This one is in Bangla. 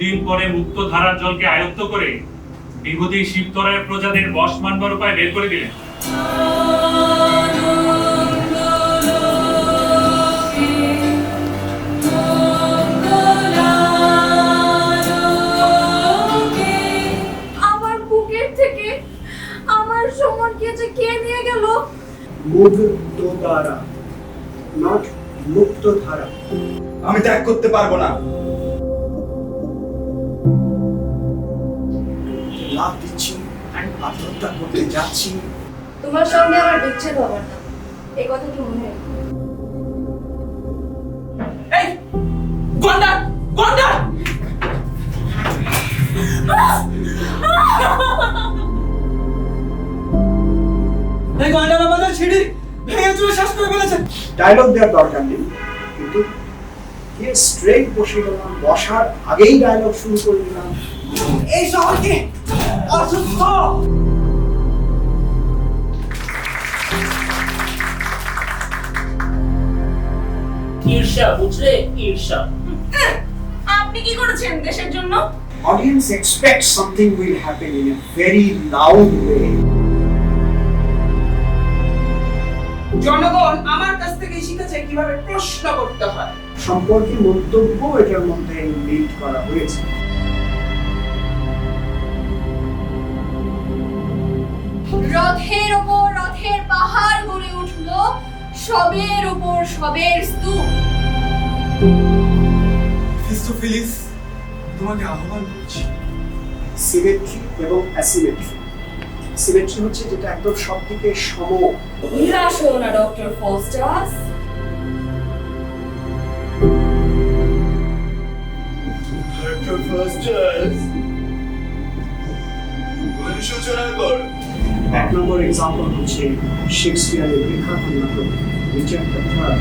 বহুদিন পরে মুক্ত ধারার জলকে আয়ত্ত করে বিভূতি শিবতরায় প্রজাদের বশ মানবার উপায় বের করে দিলেন। আমার বুকের থেকে আমার সুমনকে যে কে নিয়ে গেল? মুক্ত ধারা, নট মুক্ত ধারা। আমি ত্যাগ করতে পারবো না। লাভ দিচ্ছি, আত্মহত্যা করতে যাচ্ছি। তোমার সঙ্গে আমার বিচ্ছেদ হবার না, এই কথা কি মনে হয়? এই গন্ডা গন্ডা এই গন্ডার আমাদের সিঁড়ি ভেঙে চুরে শেষ করে ফেলেছে। ডায়লগ দেওয়ার দরকার নেই, কিন্তু গিয়ে স্ট্রেট বসে গেলাম, বসার আগেই ডায়লগ শুরু করে দিলাম। এই শহরকে অসুস্থ। ঈর্ষা, বুঝলে? ঈর্ষা। আপনি কি করেছেন দেশের জন্য? Audience expects something will happen in a very loud way. জনগণ আমার কাছ থেকে শিখেছে কিভাবে প্রশ্ন করতে হয়। সম্পর্কে মন্তব্য এটার মধ্যে লিড করা হয়েছে। রথের ওপর রথের পাহাড় গড়ে উঠলো, সবের ওপর সবের স্তূপ। ফিলিস, তোমাকে আহ্বান করছি। সিমেট্রি এবং অ্যাসিমেট্রি। সিমেট্রি হচ্ছে যেটা একদম সব দিকে সম। নিরাশ হও না ডক্টর ফস্টাস। সূচনা কর। এক নম্বর এক্সাম্পল হচ্ছে শেক্সপিয়ারের বিখ্যাত নাটক রিচার্ড দ্য থার্ড।